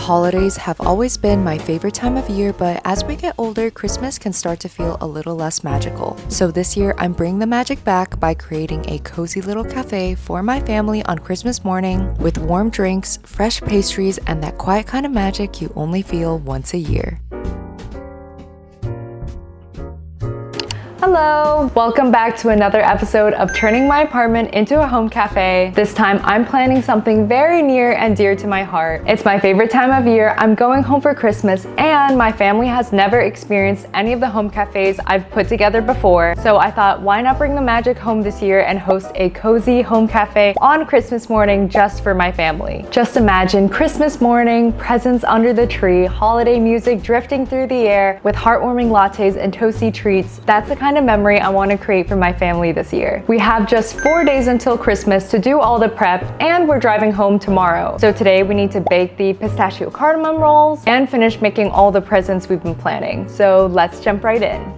holidays have always been my favorite time of year, but as we get older, Christmas can start to feel a little less magical. So this year, I'm bringing the magic back by creating a cozy little cafe for my family on Christmas morning with warm drinks, fresh pastries, and that quiet kind of magic you only feel once a year. Hello! Welcome back to another episode of turning my apartment into a home cafe. This time I'm planning something very near and dear to my heart. It's my favorite time of year. I'm going home for Christmas and my family has never experienced any of the home cafes I've put together before. So I thought, why not bring the magic home this year and host a cozy home cafe on Christmas morning just for my family. Just imagine Christmas morning, presents under the tree, holiday music drifting through the air with heartwarming lattes and toasty treats. That's the kind of memory I want to create for my family this year. We have just 4 days until Christmas to do all the prep and we're driving home tomorrow. So today we need to bake the pistachio cardamom rolls and finish making all the presents we've been planning. So let's jump right in.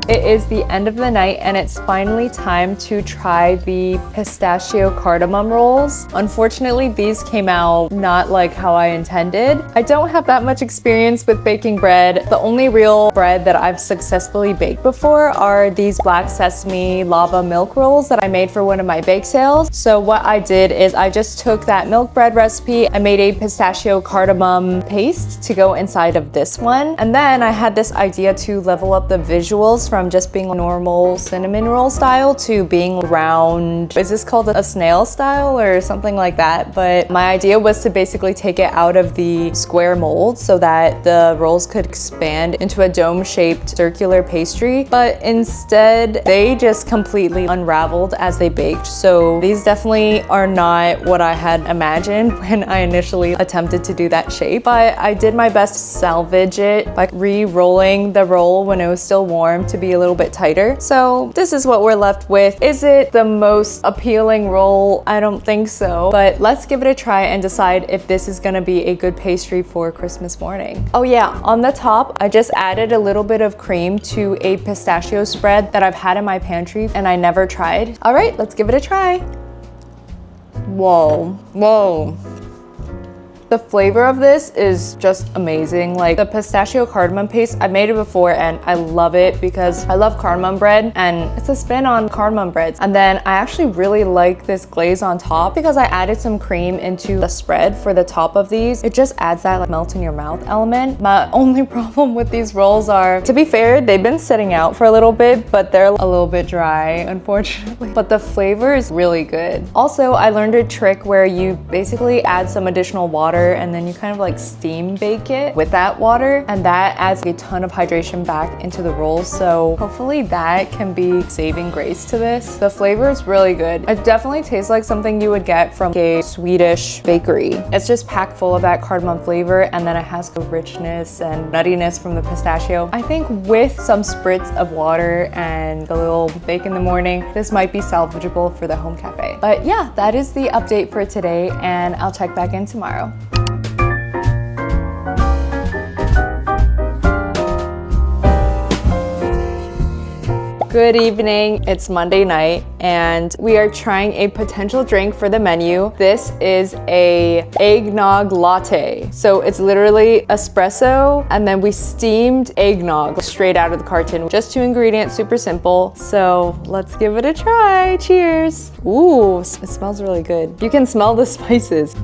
It is the end of the night and it's finally time to try the pistachio cardamom rolls. Unfortunately, these came out not like how I intended. I don't have that much experience with baking bread. The only real bread that I've successfully baked before are these black sesame lava milk rolls that I made for one of my bake sales. So what I did is I just took that milk bread recipe, I made a pistachio cardamom paste to go inside of this one. And then I had this idea to level up the visuals from just being a normal cinnamon roll style to being round. Is this called a snail style or something like that? But my idea was to basically take it out of the square mold so that the rolls could expand into a dome-shaped circular pastry. But instead, they just completely unraveled as they baked. So these definitely are not what I had imagined when I initially attempted to do that shape. But I did my best to salvage it by re-rolling the roll when it was still warm to be a little bit tighter. So this is what we're left with. Is it the most appealing roll? I don't think so, but let's give it a try and decide if this is gonna be a good pastry for Christmas morning. Oh yeah, on the top, I just added a little bit of cream to a pistachio spread that I've had in my pantry and I never tried. All right, let's give it a try. Whoa, whoa. The flavor of this is just amazing. Like the pistachio cardamom paste, I've made it before and I love it because I love cardamom bread and it's a spin on cardamom breads. And then I actually really like this glaze on top because I added some cream into the spread for the top of these. It just adds that like melt in your mouth element. My only problem with these rolls are, to be fair, they've been sitting out for a little bit, but they're a little bit dry, unfortunately. But the flavor is really good. Also, I learned a trick where you basically add some additional water and then you kind of like steam bake it with that water, and that adds a ton of hydration back into the rolls. So hopefully that can be saving grace to this. The flavor is really good. It definitely tastes like something you would get from a Swedish bakery. It's just packed full of that cardamom flavor, and then it has the richness and nuttiness from the pistachio. I think with some spritz of water and a little bake in the morning, this might be salvageable for the home cafe. But yeah, that is the update for today, and I'll check back in tomorrow. Good evening, it's Monday night and we are trying a potential drink for the menu. This is a eggnog latte. So it's literally espresso and then we steamed eggnog straight out of the carton. Just 2 ingredients, super simple. So let's give it a try, cheers. Ooh, it smells really good. You can smell the spices.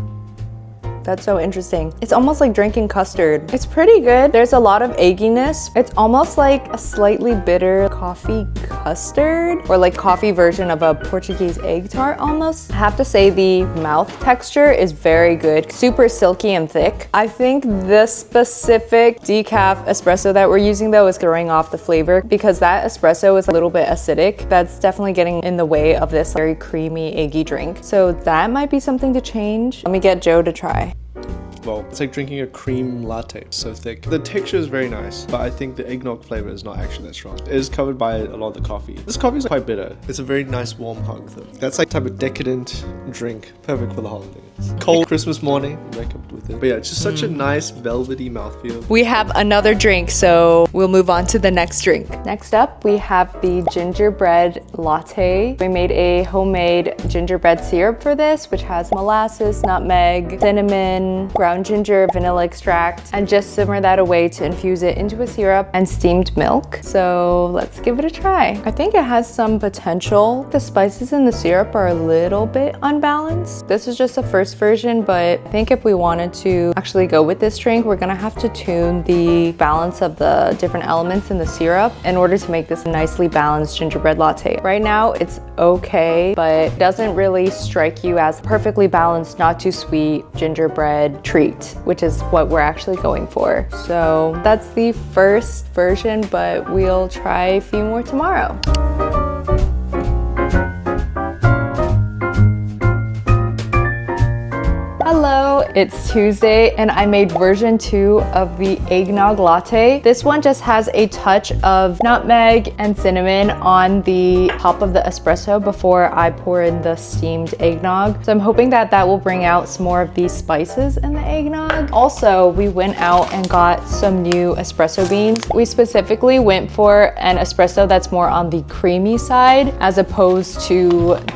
That's so interesting. It's almost like drinking custard. It's pretty good. There's a lot of egginess. It's almost like a slightly bitter coffee custard or like coffee version of a Portuguese egg tart almost. I have to say the mouth texture is very good. Super silky and thick. I think this specific decaf espresso that we're using though is throwing off the flavor because that espresso is a little bit acidic. That's definitely getting in the way of this very creamy, eggy drink. So that might be something to change. Let me get Joe to try. Well, it's like drinking a cream latte, so thick. The texture is very nice, but I think the eggnog flavor is not actually that strong. It is covered by a lot of the coffee. This coffee is quite bitter. It's a very nice warm hug though. That's like type of decadent drink, perfect for the holidays. Cold Christmas morning, wake up with it. But yeah, it's just such a nice velvety mouthfeel. We have another drink, so we'll move on to the next drink. Next up, we have the gingerbread latte. We made a homemade gingerbread syrup for this, which has molasses, nutmeg, cinnamon, ground ginger, vanilla extract, and just simmer that away to infuse it into a syrup and steamed milk. So let's give it a try. I think it has some potential. The spices in the syrup are a little bit unbalanced. This is just a first version, but I think if we wanted to actually go with this drink, we're gonna have to tune the balance of the different elements in the syrup in order to make this a nicely balanced gingerbread latte. Right now, it's okay, but it doesn't really strike you as perfectly balanced, not too sweet gingerbread treat, which is what we're actually going for. So that's the first version, but we'll try a few more tomorrow. Hello, it's Tuesday and I made version 2 of the eggnog latte. This one just has a touch of nutmeg and cinnamon on the top of the espresso before I pour in the steamed eggnog. So I'm hoping that that will bring out some more of these spices in the eggnog. Also, we went out and got some new espresso beans. We specifically went for an espresso that's more on the creamy side as opposed to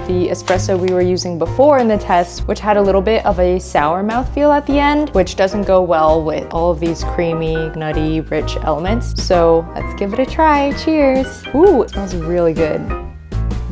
the espresso we were using before in the test, which had a little bit of a sour mouthfeel at the end, which doesn't go well with all of these creamy, nutty, rich elements. So let's give it a try. Cheers. Ooh, it smells really good.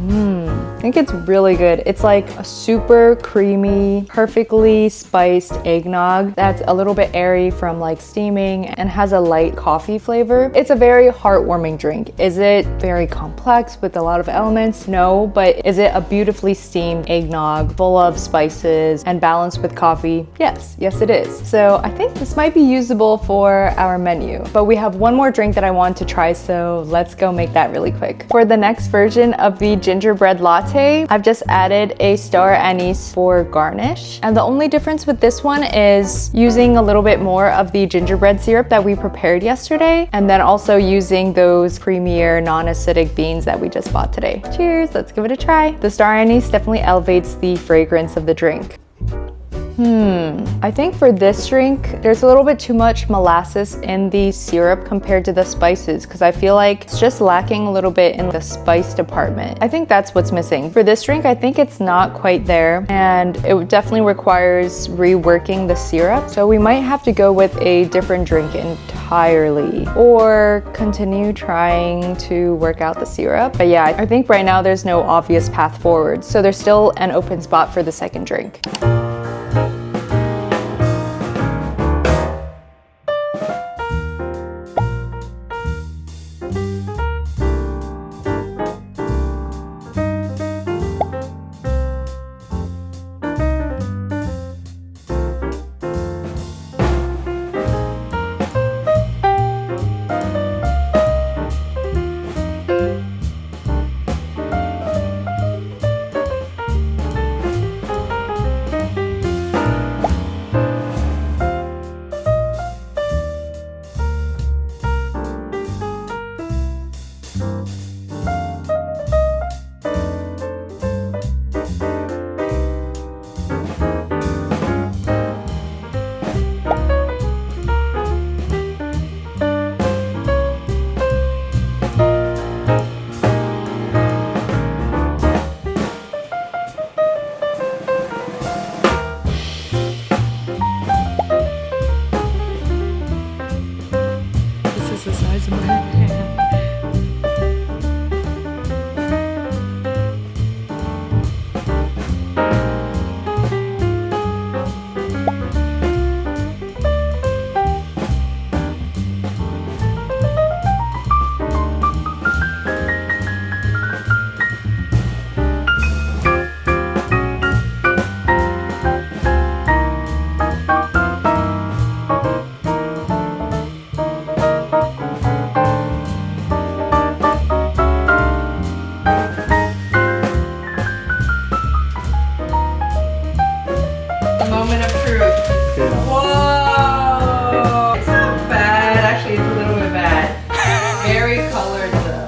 I think it's really good. It's like a super creamy, perfectly spiced eggnog that's a little bit airy from like steaming and has a light coffee flavor. It's a very heartwarming drink. Is it very complex with a lot of elements? No, but is it a beautifully steamed eggnog full of spices and balanced with coffee? Yes, yes it is. So I think this might be usable for our menu, but we have one more drink that I want to try, so let's go make that really quick. For the next version of the gingerbread latte, I've just added a star anise for garnish. And the only difference with this one is using a little bit more of the gingerbread syrup that we prepared yesterday, and then also using those creamier, non-acidic beans that we just bought today. Cheers, let's give it a try. The star anise definitely elevates the fragrance of the drink. I think for this drink, there's a little bit too much molasses in the syrup compared to the spices because I feel like it's just lacking a little bit in the spice department. I think that's what's missing. For this drink, I think it's not quite there and it definitely requires reworking the syrup. So we might have to go with a different drink entirely or continue trying to work out the syrup. But yeah, I think right now there's no obvious path forward. So there's still an open spot for the second drink. Moment of truth. Whoa! It's not bad. Actually, it's a little bit bad. Very colored though.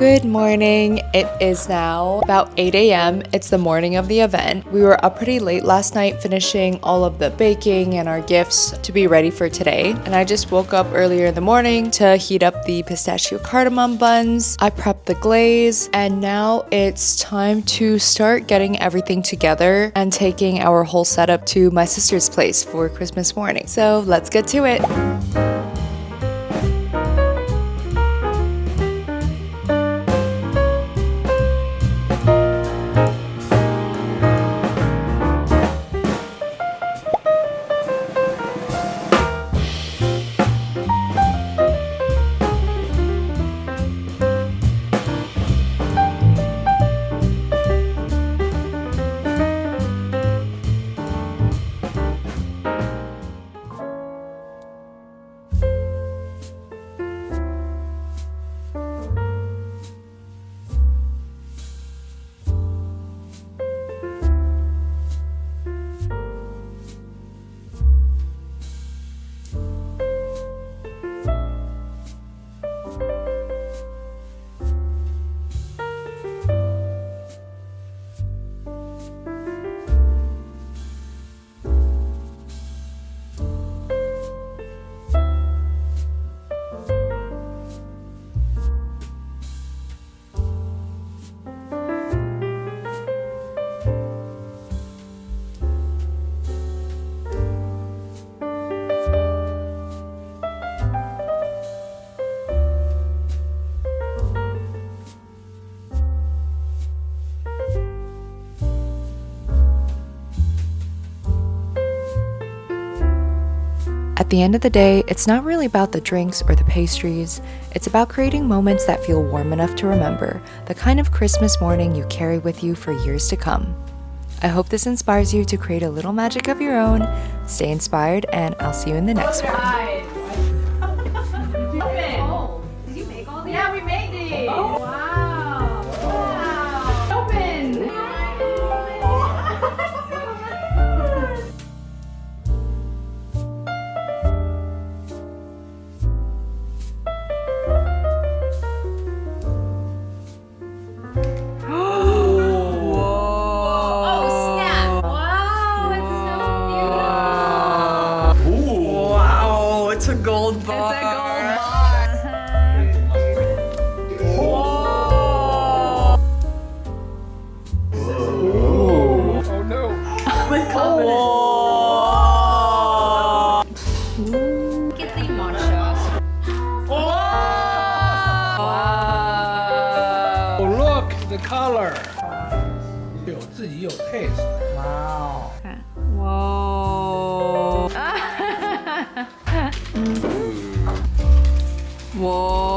Good morning. It is now about 8 a.m. It's the morning of the event. We were up pretty late last night finishing all of the baking and our gifts to be ready for today. And I just woke up earlier in the morning to heat up the pistachio cardamom buns. I prepped the glaze and now it's time to start getting everything together and taking our whole setup to my sister's place for Christmas morning. So let's get to it. At the end of the day, it's not really about the drinks or the pastries. It's about creating moments that feel warm enough to remember, the kind of Christmas morning you carry with you for years to come. I hope this inspires you to create a little magic of your own. Stay inspired, and I'll see you in the next one. Did you make all these? Yeah, we made these. Oh, wow. Wow. Open. Oh, snap. Wow, it's so beautiful. Wow, it's a gold bar. It's a gold Oh no. With confidence. Get the matcha. Wow. Oh, look, the color. 有自己有 taste. Wow. Whoa. Whoa.